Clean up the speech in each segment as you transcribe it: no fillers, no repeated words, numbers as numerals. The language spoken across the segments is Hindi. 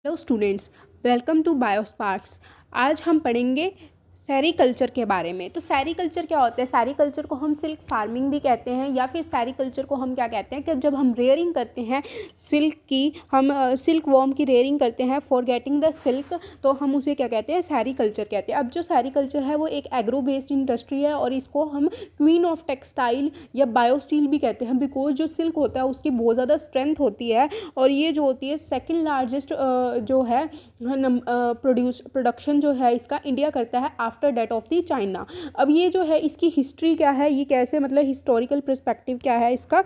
Hello students, welcome to Biosparks. आज हम पढ़ेंगे सेरीकल्चर के बारे में। तो सेरीकल्चर क्या होता है? सेरीकल्चर को हम सिल्क फार्मिंग भी कहते हैं, या फिर सेरीकल्चर को हम क्या कहते हैं कि जब हम रेयरिंग करते हैं सिल्क की, हम सिल्क वॉर्म की रेयरिंग करते हैं फॉर गेटिंग द सिल्क, तो हम उसे क्या कहते हैं? सेरीकल्चर कहते हैं। अब जो सेरीकल्चर है वो एक एग्रो बेस्ड इंडस्ट्री है, और इसको हम क्वीन ऑफ टेक्सटाइल या बायोस्टील भी कहते हैं, बिकॉज जो सिल्क होता है उसकी बहुत ज़्यादा स्ट्रेंथ होती है, और ये जो होती है सेकेंड लार्जेस्ट जो है प्रोडक्शन जो है इसका इंडिया करता है after date of the China. अब ये जो है इसकी हिस्ट्री क्या है, ये कैसे मतलब हिस्टोरिकल पर्सपेक्टिव क्या है इसका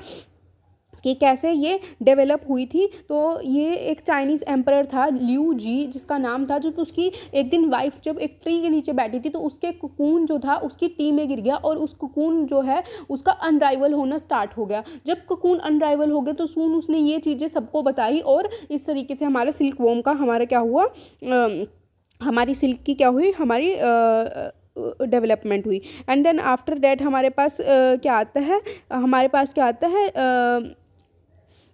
कि कैसे ये डेवलप हुई थी। तो ये एक चाइनीज़ एम्परर था ल्यू जी, जिसका नाम था, जो उसकी एक दिन वाइफ जब एक ट्री के नीचे बैठी थी तो उसके कुकून जो था उसकी टी में गिर गया, और उस कुकून जो है उसका अनराइवल होना स्टार्ट हो गया। जब कुकून अनराइवल हो गया तो सून उसने ये चीज़ें सबको बताई, और इस तरीके से हमारा सिल्क वॉर्म का हमारा क्या हुआ, हमारी सिल्क की क्या हुई, हमारी डेवलपमेंट हुई। एंड देन आफ्टर दैट हमारे पास क्या आता है, हमारे पास क्या आता है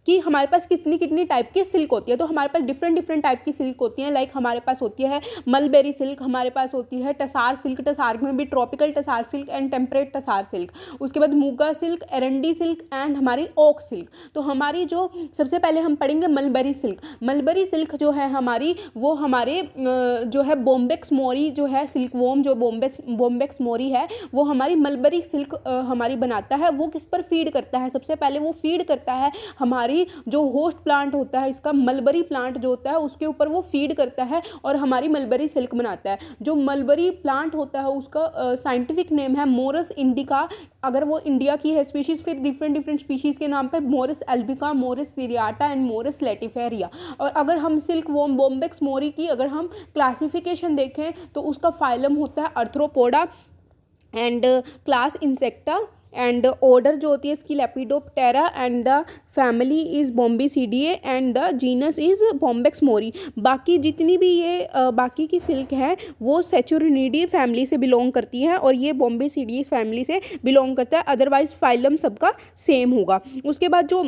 कि हमारे पास कितनी कितनी टाइप की सिल्क होती है। तो हमारे पास डिफरेंट टाइप की सिल्क होती है। लाइक हमारे पास होती है मलबेरी सिल्क, हमारे पास होती है टसार सिल्क, टसार में भी tropical tasar silk and temperate tasar silk, उसके बाद muga silk, erandi silk and हमारी ओक सिल्क। तो हमारी जो सबसे पहले हम पढ़ेंगे मलबेरी सिल्क। मलबेरी सिल्क जो है हमारी, वो हमारे जो है बॉम्बेक्स मोरी जो है सिल्क वॉर्म, जो बॉम्बेक्स मोरी है वो हमारी मलबेरी सिल्क हमारी बनाता है। वो किस पर फीड करता है? सबसे पहले वो फीड करता है हमारी जो होस्ट प्लांट होता है इसका, मलबरी प्लांट जो होता है उसके ऊपर वो फीड करता है और हमारी मलबरी सिल्क बनाता है। जो मलबरी प्लांट होता है उसका साइंटिफिक नेम है मोरस इंडिका। अगर वो इंडिया की है स्पीशीज, फिर डिफरेंट स्पीशीज के नाम पे मोरस एल्बिका, मोरस सीरियाटा एंड मोरस लेटिफेरिया। और अगर हम सिल्क वॉर्म बॉम्बेक्स मोरी की अगर हम क्लासिफिकेशन देखें तो उसका फाइलम होता है arthropoda and class insecta, and order जो होती है इसकी lepidoptera, and the family is bombycidae and the genus is bombyx mori. बाकी जितनी भी ये बाकी की सिल्क है वो सेचुरिनिडी फैमिली से बिलोंग करती हैं, और ये बॉम्बीसीडिए फैमिली से बिलोंग करता है। अदरवाइज फाइलम सबका सेम होगा। उसके बाद जो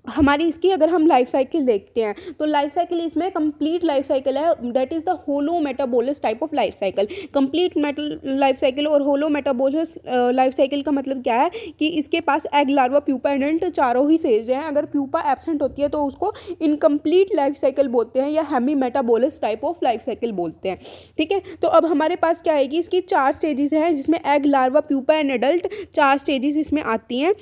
हमारी इसकी अगर हम लाइफ साइकिल देखते हैं तो लाइफ साइकिल इसमें कंप्लीट लाइफ साइकिल है, that is the holometabolous type of life cycle. Complete life cycle और होलो मेटाबोलस लाइफ साइकिल का मतलब क्या है कि इसके पास egg, larva, pupa and adult चारों ही स्टेज हैं। अगर प्यूपा एब्सेंट होती है तो उसको इनकम्प्लीट लाइफ साइकिल बोलते हैं, या hemimetabolous type of life cycle बोलते हैं। ठीक है, तो अब हमारे पास क्या आएगी, इसकी 4 स्टेजेस हैं, जिसमें egg, larva, pupa and adult 4 stages इसमें आती हैं।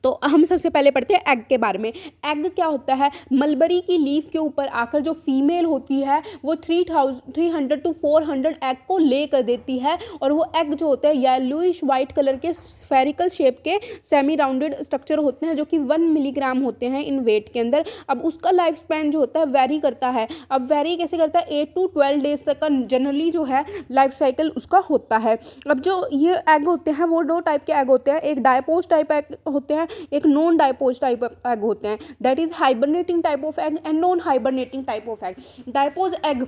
तो हम सबसे पहले पढ़ते हैं एग के बारे में। एग क्या होता है? मलबरी की लीफ के ऊपर आकर जो फीमेल होती है वो 300 to 400 एग को ले कर देती है, और वो एग जो होते हैं येलोइश वाइट कलर के स्फेरिकल शेप के सेमी राउंडेड स्ट्रक्चर होते हैं, जो कि 1 मिलीग्राम होते हैं इन वेट के अंदर। अब उसका लाइफ स्पैन जो होता है वेरी करता है। अब वेरी कैसे करता है? 8 to 12 डेज तक का जनरली जो है लाइफ साइकिल उसका होता है। अब जो ये एग होते हैं वो 2 टाइप के एग होते हैं, एक डायपोज टाइप एग होते हैं, एक नॉन डायपोज टाइप एग होते हैं। That is hibernating type of egg and non hibernating type of egg. Diapause egg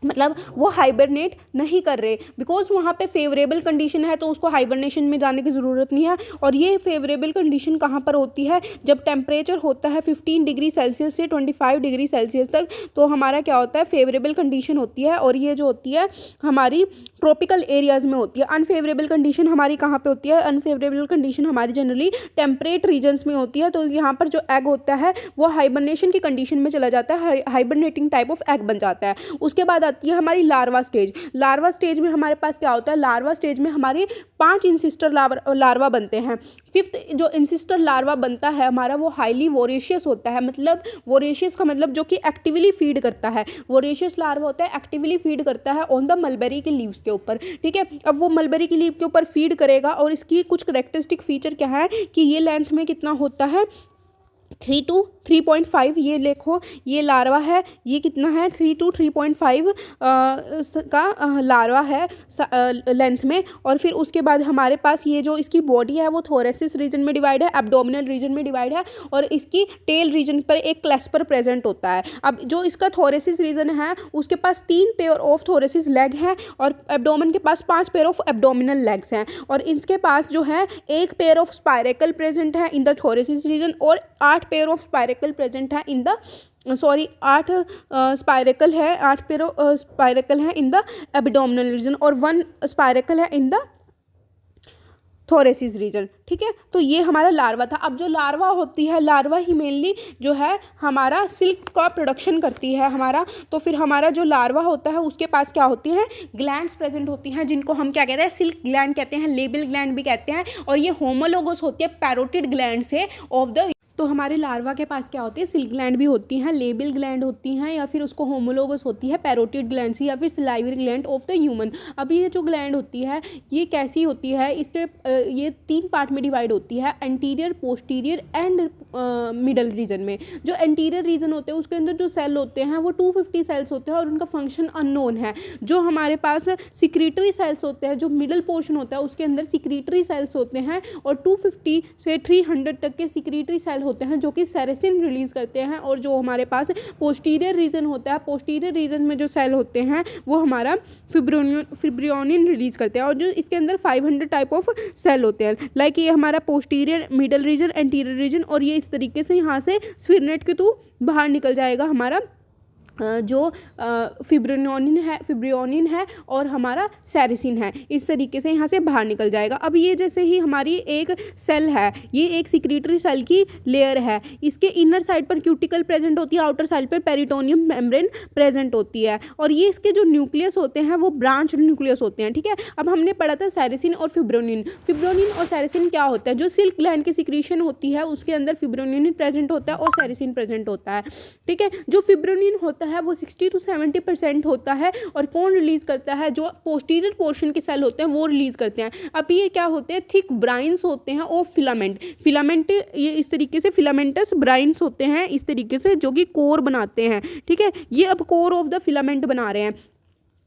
मतलब वो हाइबरनेट नहीं कर रहे, बिकॉज वहाँ पे फेवरेबल कंडीशन है तो उसको हाइबरनेशन में जाने की ज़रूरत नहीं है। और ये फेवरेबल कंडीशन कहाँ पर होती है? जब टेम्परेचर होता है 15 डिग्री सेल्सियस से 25 डिग्री सेल्सियस तक, तो हमारा क्या होता है? फेवरेबल कंडीशन होती है, और ये जो होती है हमारी ट्रॉपिकल एरियाज़ में होती है। अनफेवरेबल कंडीशन हमारी कहाँ पर होती है? अनफेवरेबल कंडीशन हमारी जनरली टेम्परेट रीजन्स में होती है। तो यहाँ पर जो एग होता है वो हाइबरनेशन की कंडीशन में चला जाता है, हाइबरनेटिंग टाइप ऑफ एग बन जाता है। उसके बाद आती है हमारी लार्वा स्टेज। लार्वा स्टेज में हमारे पास क्या होता है? लार्वा स्टेज में हमारे 5 इंसिस्टर लार्वा बनते हैं। 5th जो इंसिस्टर लार्वा बनता है हमारा वो हाईली वोरेशियस होता है। मतलब वोरेशियस का मतलब जो कि एक्टिवली फीड करता है। वोरेशियस लार्वा होता है, एक्टिवली फीड करता है ऑन द मलबेरी के लीव्स के ऊपर। ठीक है, अब वो मलबेरी की लीव के ऊपर फीड करेगा, और इसकी कुछ करेक्टरिस्टिक फीचर क्या है कि ये लेंथ में कितना होता है? 3 to 3.5। ये देखो ये लार्वा है, ये कितना है? 3 to 3.5 का लार्वा है लेंथ में। और फिर उसके बाद हमारे पास ये जो इसकी बॉडी है वो थोरेसिस रीजन में डिवाइड है, एब्डोमिनल रीजन में डिवाइड है, और इसकी टेल रीजन पर एक क्लैस्पर प्रेजेंट होता है। अब जो इसका थोरेसिस रीजन है उसके पास 3 पेयर ऑफ थोरेसिस लेग है, और एब्डोमेन के पास 5 पेयर ऑफ एब्डोमिनल लेग्स हैं, और इसके पास जो है 1 पेयर ऑफ स्पाइरेकल प्रेजेंट है इन द थोरेसिस रीजन, और 8 8 पेयर ऑफ स्पाइरेकल प्रेजेंट है इन द सॉरी 8 स्पाइरेकल है, 8 पेयर स्पाइरेकल है इन द एब्डोमिनल रीजन और 1 स्पाइरेकल है इन द थोरेसिस रीजन। ठीक है, तो ये हमारा लार्वा था। अब जो लार्वा होती है, लार्वा ही मेनली जो है हमारा सिल्क का प्रोडक्शन करती है हमारा। तो फिर हमारा जो लार्वा होता है उसके पास क्या होती है, ग्लैंड्स प्रेजेंट होती हैं, जिनको हम क्या कहते हैं, सिल्क ग्लैंड कहते हैं, लेबल ग्लैंड भी कहते हैं। और ये होमोलोगस होती है पैरोटिड ग्लैंड से ऑफ द। तो हमारे लार्वा के पास क्या होती है, सिल्क ग्लैंड भी होती हैं, लेबल ग्लैंड होती हैं, या फिर उसको होमोलोगस होती है पैरोटिड ग्लैंड से, या फिर salivary gland of the human. अब ये जो ग्लैंड होती है ये कैसी होती है, इसके ये 3 पार्ट में डिवाइड होती है, anterior, posterior and middle region में। जो एंटीरियर रीजन होते हैं उसके अंदर जो सेल होते हैं वो 250 सेल्स होते हैं और उनका फंक्शन अननोन है। जो हमारे पास सिक्रीटरी सेल्स होते हैं, जो मिडल पोर्शन होता है उसके अंदर सिक्रीटरी सेल्स होते हैं और 250 से 300 तक के सिक्रीटरी सेल होते हैं जो कि सेरेसिन रिलीज करते हैं। और जो हमारे पास पोस्टीरियर रीजन होता है, पोस्टीरियर रीजन में जो सेल होते हैं वो हमारा फिब्रियोनिन रिलीज करते हैं। और जो इसके अंदर 500 टाइप ऑफ सेल होते हैं, लाइक ये हमारा posterior, middle region, anterior region, और ये इस तरीके से यहाँ से स्फिरनेट के थ्रू बाहर निकल जाएगा हमारा जो फिब्रियोनिन है और हमारा सेरेसिन है, इस तरीके से यहाँ से बाहर निकल जाएगा। अब ये जैसे ही हमारी एक सेल है, ये एक सिक्रीटरी सेल की लेयर है, इसके इनर साइड पर क्यूटिकल प्रेजेंट होती है, आउटर साइड पर पेरिटोनियम मेम्ब्रेन प्रेजेंट होती है, और ये इसके जो न्यूक्लियस होते हैं वो ब्रांच न्यूक्लियस होते हैं। ठीक है, अब हमने पढ़ा था सेरेसिन और फिब्रोनिन। फिब्रोनिन और सेरेसिन क्या होता है, जो सिल्क ग्लैंड की सिक्रीशन होती है उसके अंदर फिब्रोनिन प्रेजेंट होता है और सेरेसिन प्रेजेंट होता है। ठीक है, जो फिब्रोनिन होता है वो 60 to 70% होता है, और कौन रिलीज करता है, जो पोस्टीरियर पोर्शन के सेल होते हैं वो रिलीज करते हैं। अब ये क्या होते हैं, थिक ब्राइन्स होते हैं और फिलामेंट ये इस तरीके से फिलामेंटस ब्राइन्स होते हैं इस तरीके से, जो कि कोर बनाते हैं। ठीक है, ये अब कोर ऑफ द फिलामेंट बना रहे हैं।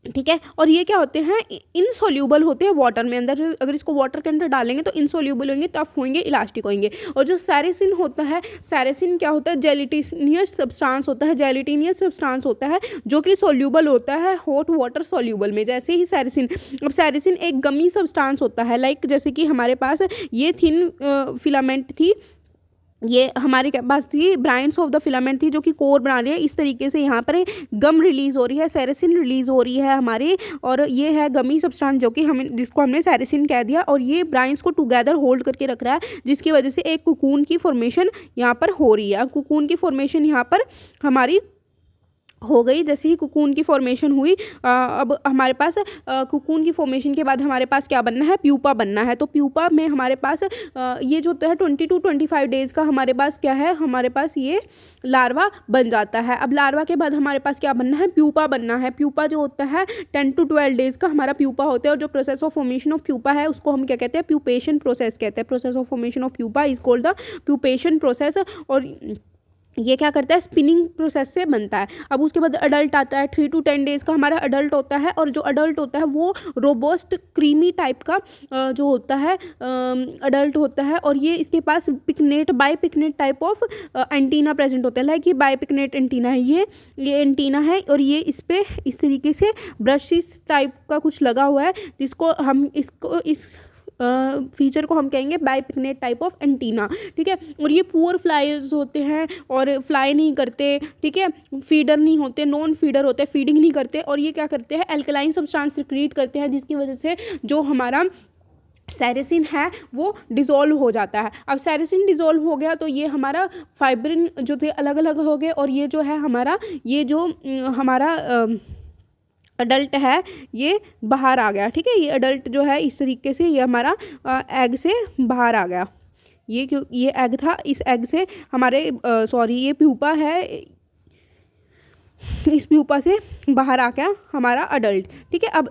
ठीक है, और ये क्या होते हैं, इनसोल्यूबल होते हैं वाटर में। अंदर अगर इसको वाटर के अंदर डालेंगे तो इनसोल्यूबल होंगे, टफ होंगे, इलास्टिक होंगे। और जो सेरेसिन होता है, सेरेसिन क्या होता है, जेलिटिनियस सब्सटेंस होता है, जेलिटिनियस सब्सटेंस होता है जो कि सोल्यूबल होता है हॉट वाटर सोल्यूबल में, जैसे ही सेरेसिन। अब सेरेसिन एक गमी सब्सटेंस होता है, लाइक जैसे कि हमारे पास ये थिन फिलामेंट थी, ये हमारे पास थी ब्राइन्स ऑफ द फिलामेंट थी जो कि कोर बना रही है। इस तरीके से यहाँ पर गम रिलीज हो रही है, सेरेसिन रिलीज हो रही है हमारी, और ये है गमी सब्सटेंस जो कि हमें, जिसको हमने सेरेसिन कह दिया, और ये ब्राइन्स को टुगेदर होल्ड करके रख रहा है, जिसकी वजह से एक कुकून की फॉर्मेशन यहाँ पर हो रही है। कुकून की फॉर्मेशन यहाँ पर हमारी हो गई। जैसे ही कुकून की फॉर्मेशन हुई, अब हमारे पास कुकून की फॉर्मेशन के बाद हमारे पास क्या बनना है, प्यूपा बनना है। तो प्यूपा में हमारे पास ये जो होता है 20 to 25 डेज़ का हमारे पास क्या है, हमारे पास ये लार्वा बन जाता है। अब लार्वा के बाद हमारे पास क्या बनना है, प्यूपा बनना है। प्यूपा जो होता है 10 to 12 डेज़ का हमारा प्यूपा होता है, और जो process of formation of pupa है उसको हम क्या कहते हैं, प्यूपेशन प्रोसेस कहते हैं। Process of formation of pupa is called the pupation process. और ये क्या करता है, स्पिनिंग प्रोसेस से बनता है। अब उसके बाद अडल्ट आता है, 3 to 10 डेज़ का हमारा अडल्ट होता है, और जो अडल्ट होता है वो रोबोस्ट क्रीमी टाइप का जो होता है अडल्ट होता है, और ये इसके पास बाइपिकनेट टाइप ऑफ एंटीना प्रेजेंट होता है। लाइक ये बाइपिकनेट एंटीना है, ये एंटीना है, और ये इस पर इस तरीके से ब्रशिस टाइप का कुछ लगा हुआ है, जिसको हम इस फीचर को हम कहेंगे बाइपिकनेट टाइप ऑफ एंटीना। ठीक है, और ये पुअर फ्लाइज होते हैं और फ्लाई नहीं करते। ठीक है, फीडर नहीं होते, नॉन फीडर होते, फीडिंग नहीं करते, और ये क्या करते हैं, एल्कलाइन सब्सटेंस सिक्रीट करते हैं, जिसकी वजह से जो हमारा सेरेसिन है वो डिज़ोल्व हो जाता है। अब सेरेसिन डिज़ोल्व हो गया तो ये हमारा फाइब्रिन जो थे अलग अलग हो गए, और ये जो है हमारा, ये जो हमारा अडल्ट है ये बाहर आ गया। ठीक है, ये अडल्ट जो है इस तरीके से ये हमारा एग से बाहर आ गया। ये एग था, इस एग से हमारे ये प्यूपा है, इस प्यूपा से बाहर आ गया हमारा अडल्ट। ठीक है, अब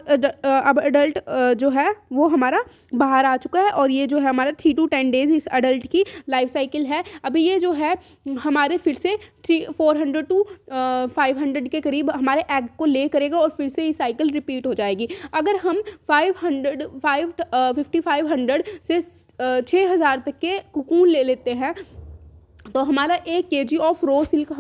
अडल्ट जो है वो हमारा बाहर आ चुका है, और ये जो है हमारा 3 to 10 डेज़ इस अडल्ट की लाइफ साइकिल है। अभी ये जो है हमारे फिर से 400 to 500 के करीब हमारे एग को ले करेगा, और फिर से ये साइकिल रिपीट हो जाएगी। अगर हम 5500 से 6000 तक के कुकून ले लेते हैं तो हमारा 1 kg ऑफ रॉ सिल्क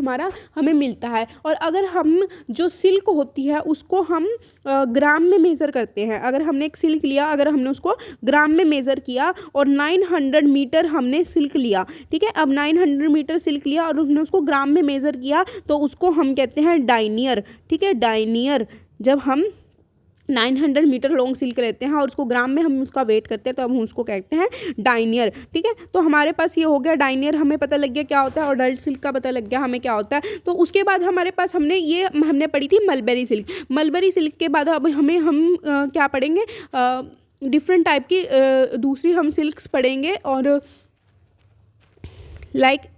हमें मिलता है। और अगर हम जो सिल्क होती है उसको हम ग्राम में मेज़र करते हैं, अगर हमने एक सिल्क लिया, अगर हमने उसको ग्राम में मेज़र किया और 900 मीटर हमने सिल्क लिया, ठीक है। अब 900 मीटर सिल्क लिया और हमने उसको ग्राम में मेज़र किया तो उसको हम कहते हैं डाइनियर, ठीक है, डाइनियर। जब हम 900 मीटर लॉन्ग सिल्क लेते हैं और उसको ग्राम में हम उसका वेट करते हैं तो हम उसको कहते हैं डाइनियर, ठीक है। तो हमारे पास ये हो गया डाइनियर, हमें पता लग गया क्या होता है, और अडल्ट सिल्क का पता लग गया हमें क्या होता है। तो उसके बाद हमारे पास हमने पढ़ी थी मलबरी सिल्क। मलबरी सिल्क के बाद अब हम क्या पढ़ेंगे, डिफरेंट टाइप की दूसरी हम सिल्क्स पढ़ेंगे। और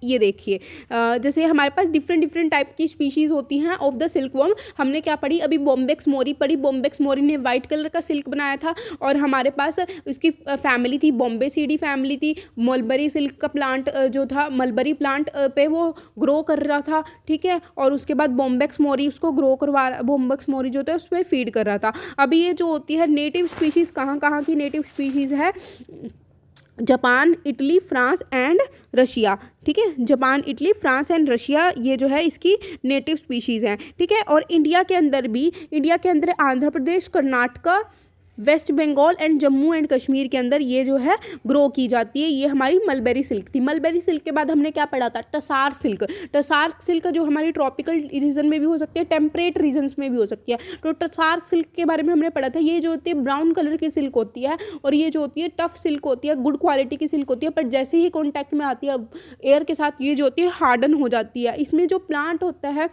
ये देखिए, जैसे हमारे पास डिफरेंट टाइप की स्पीशीज़ होती हैं ऑफ द सिल्क वर्म। हमने क्या पढ़ी अभी, बॉम्बेक्स मोरी पढ़ी। बॉम्बेक्स मोरी ने वाइट कलर का सिल्क बनाया था और हमारे पास उसकी फैमिली थी बॉम्बे सीडी फैमिली थी। मलबरी सिल्क का प्लांट जो था, मलबरी प्लांट पे वो ग्रो कर रहा था, ठीक है। और उसके बाद बॉम्बेक्स मोरी उसको बॉम्बेक्स मोरी जो था उस पर फीड कर रहा था। अभी ये जो होती है नेटिव स्पीशीज़, कहाँ की नेटिव स्पीशीज़ है, Japan, Italy, France and Russia, ठीक है। Japan, Italy, France and Russia ये जो है इसकी नेटिव स्पीशीज़ हैं, ठीक है। और इंडिया के अंदर आंध्र प्रदेश, कर्नाटका, वेस्ट बंगाल एंड जम्मू एंड कश्मीर के अंदर ये जो है ग्रो की जाती है। ये हमारी मलबरी सिल्क थी। मलबरी सिल्क के बाद हमने क्या पढ़ा था, टसार सिल्क। टसार सिल्क जो हमारी ट्रॉपिकल रीजन में भी हो सकती है, टेम्परेट रीजन्स में भी हो सकती है। तो टसार सिल्क के बारे में हमने पढ़ा था। ये जो होती है ब्राउन कलर की सिल्क होती है और ये जो होती है टफ सिल्क होती है, गुड क्वालिटी की सिल्क होती है, पर जैसे ही कॉन्टैक्ट में आती है एयर के साथ ये जो होती है हार्डन हो जाती है। इसमें जो प्लांट होता है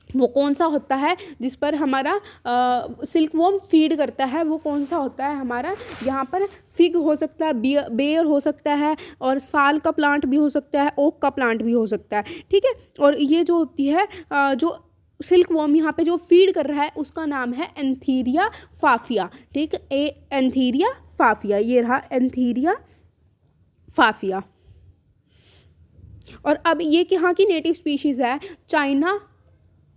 वो कौन सा होता है जिस पर हमारा सिल्क वॉर्म फीड करता है, वो कौन सा होता है हमारा, यहाँ पर फिग हो सकता है, बेर हो सकता है, और साल का प्लांट भी हो सकता है, ओक का प्लांट भी हो सकता है, ठीक है। और ये जो होती है जो सिल्क वॉर्म यहाँ पे जो फीड कर रहा है उसका नाम है एंथीरिया फाफिया, ठीक है। एंथीरिया फाफिया, ये रहा एंथीरिया फाफिया। और अब ये यहाँ की नेटिव स्पीशीज़ है चाइना,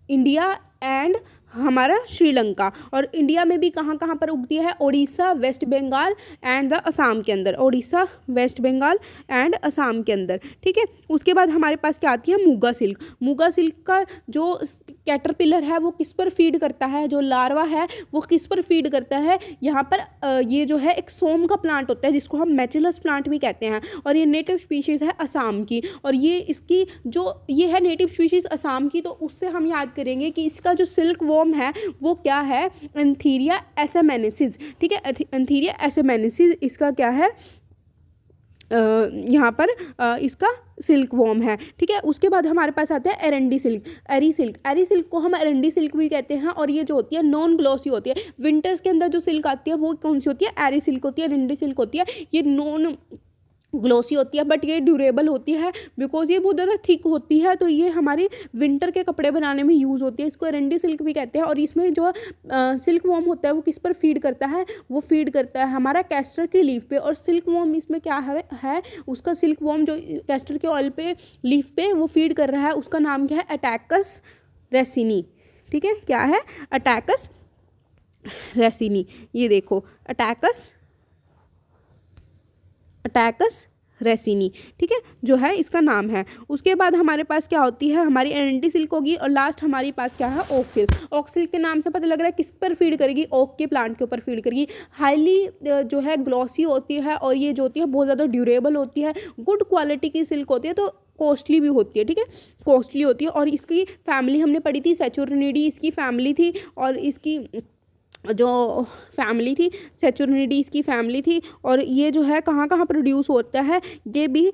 इंडिया एंड हमारा श्रीलंका। और इंडिया में भी कहाँ पर उगती है, उड़ीसा, वेस्ट बंगाल एंड द असम के अंदर, उड़ीसा, वेस्ट बंगाल एंड असम के अंदर, ठीक है। उसके बाद हमारे पास क्या आती है, मूगा सिल्क। मूगा सिल्क का जो कैटरपिलर है वो किस पर फीड करता है, जो लार्वा है वो किस पर फीड करता है, यहाँ पर ये जो है एक सोम का प्लांट होता है जिसको हम मैचिलस प्लांट भी कहते हैं। और ये नेटिव स्पीशीज़ है असम की, और ये है नेटिव स्पीशीज़ असम की। तो उससे हम याद करेंगे कि इसका जो सिल्क वॉर्म है वो क्या है, एंथीरिया एसेमेनेसिस, ठीक है। एंथीरिया एसेमेनेसिस इसका क्या है, यहाँ पर इसका सिल्क वॉर्म है, ठीक है। उसके बाद हमारे पास आता है एरंडी सिल्क, एरी सिल्क। एरी सिल्क को हम एरंडी सिल्क भी कहते हैं। और ये जो होती है नॉन ग्लॉसी होती है। विंटर्स के अंदर जो सिल्क आती है वो कौन सी होती है, एरी सिल्क होती है, एरंडी सिल्क होती है। ये नॉन ग्लोसी होती है बट ये ड्यूरेबल होती है बिकॉज ये बहुत ज़्यादा थिक होती है, तो ये हमारी विंटर के कपड़े बनाने में यूज़ होती है। इसको एरंडी सिल्क भी कहते हैं। और इसमें जो सिल्क वॉर्म होता है वो किस पर फीड करता है, वो फीड करता है हमारा कैस्टर की लीफ पे। और सिल्क वॉर्म इसमें क्या है उसका सिल्क वॉर्म जो कैस्टर के ऑयल पे, लीफ पे वो फीड कर रहा है, उसका नाम क्या है, अटैकस रेसिनी, ठीक है। क्या है, अटैकस रेसिनी। ये देखो अटैकस रेसिनी, ठीक है, जो है इसका नाम है। उसके बाद हमारे पास क्या होती है, हमारी एरंडी सिल्क होगी। और लास्ट हमारे पास क्या है, ओक सिल्क। ओक सिल्क के नाम से पता लग रहा है किस पर फीड करेगी, ओक के प्लांट के ऊपर फीड करेगी। हाईली जो है ग्लॉसी होती है और ये जो होती है बहुत ज़्यादा ड्यूरेबल होती है, गुड क्वालिटी की सिल्क होती है, तो कॉस्टली भी होती है, ठीक है, कॉस्टली होती है। और इसकी फैमिली हमने पढ़ी थी, सेचुरिनिडी इसकी फैमिली थी। और इसकी जो फैमिली थी सेचुरिनिडीज़ की फैमिली थी। और ये जो है कहाँ प्रोड्यूस होता है, ये भी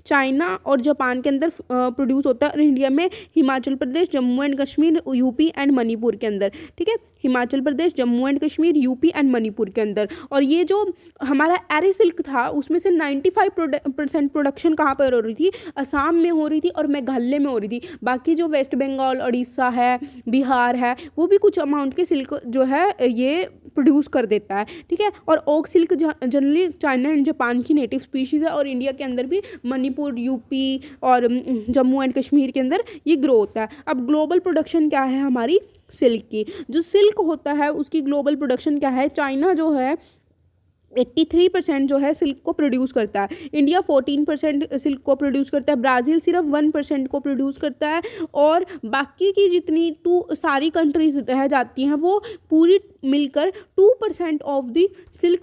चाइना और जापान के अंदर प्रोड्यूस होता है। और इंडिया में Himachal Pradesh, Jammu and Kashmir, UP and Manipur के अंदर, ठीक है, Himachal Pradesh, Jammu and Kashmir, UP and Manipur के अंदर। और ये जो हमारा एरी सिल्क था उसमें से 95% प्रोडक्शन कहाँ पर हो रही थी, असम में हो रही थी और मेघालय में हो रही थी। बाकी जो वेस्ट बंगाल, उड़ीसा है, बिहार है, वो भी कुछ अमाउंट के सिल्क जो है ये प्रोड्यूस कर देता है, ठीक है। और oak silk generally China and Japan की नेटिव स्पीशीज़ है। और इंडिया के अंदर भी मणिपुर, यूपी और जम्मू एंड कश्मीर के अंदर ये ग्रो होता है। अब ग्लोबल प्रोडक्शन क्या है हमारी सिल्क की, जो सिल्क होता है उसकी ग्लोबल प्रोडक्शन क्या है, चाइना जो है 83% जो है सिल्क को प्रोड्यूस करता है। इंडिया 14% सिल्क को प्रोड्यूस करता है। ब्राज़ील सिर्फ 1% को प्रोड्यूस करता है, और बाकी की जितनी सारी कंट्रीज रह जाती हैं वो पूरी मिलकर 2% ऑफ द सिल्क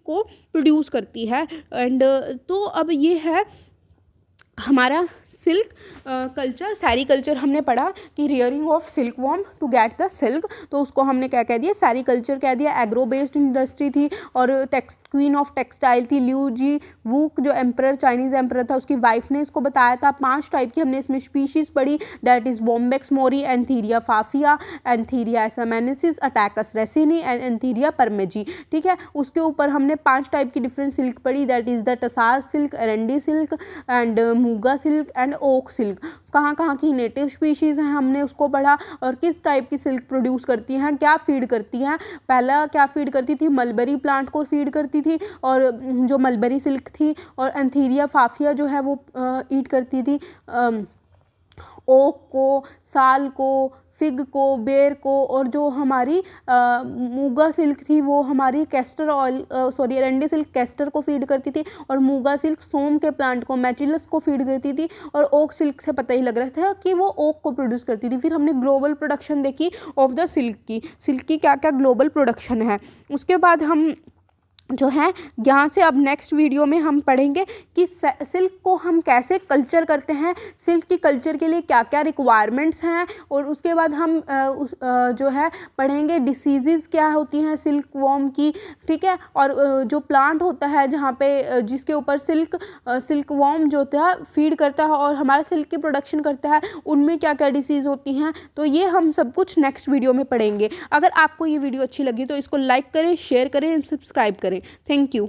को प्रोड्यूस करती है। एंड तो अब ये है हमारा सिल्क कल्चर। सेरीकल्चर हमने पढ़ा कि rearing of silkworm to get the silk, तो उसको हमने क्या कह दिया, सेरीकल्चर कह दिया। एग्रो बेस्ड इंडस्ट्री थी, और क्वीन ऑफ टेक्सटाइल थी ल्यू जी वूक, जो एम्परर चाइनीज़ एम्परर था, उसकी वाइफ ने इसको बताया था। 5 टाइप की हमने इसमें स्पीशीज़ पढ़ी, that is bombyx mori, antheraea paphia, antheraea assamensis, attacus ricini and antheraea pernyi. ठीक है, उसके ऊपर हमने 5 टाइप की डिफरेंट सिल्क पढ़ी, that is the tasar silk, erandi silk and muga silk and oak silk. कहाँ कहाँ की नेटिव स्पीशीज़ हैं हमने उसको पढ़ा, और किस टाइप की सिल्क प्रोड्यूस करती हैं, क्या फीड करती हैं। पहला क्या फीड करती थी, मलबरी प्लांट को फीड करती थी, और जो मलबरी सिल्क थी, और एंथीरिया फाफिया जो है वो ईट करती थी ओक को, साल को, फिग को, बेर को, और जो हमारी मूगा सिल्क थी वो हमारी कैस्टर ऑयल एरेंडी सिल्क कैस्टर को फीड करती थी, और मूगा सिल्क सोम के प्लांट को, मैचिलस को फीड करती थी, और ओक सिल्क से पता ही लग रहा था कि वो ओक को प्रोड्यूस करती थी। फिर हमने ग्लोबल प्रोडक्शन देखी ऑफ द सिल्क की क्या क्या ग्लोबल प्रोडक्शन है। उसके बाद हम जो है यहाँ से अब नेक्स्ट वीडियो में हम पढ़ेंगे कि सिल्क को हम कैसे कल्चर करते हैं, सिल्क की कल्चर के लिए क्या क्या रिक्वायरमेंट्स हैं, और उसके बाद हम जो है पढ़ेंगे डिसीज़ क्या होती हैं सिल्क वॉर्म की। ठीक है, और जो प्लांट होता है जहाँ पे जिसके ऊपर सिल्क वॉर्म जो होता है फीड करता है और हमारा सिल्क की प्रोडक्शन करता है, उनमें क्या क्या डिसीज़ होती हैं, तो ये हम सब कुछ नेक्स्ट वीडियो में पढ़ेंगे। अगर आपको ये वीडियो अच्छी लगी तो इसको लाइक करें, शेयर करें, सब्सक्राइब करें। Thank you.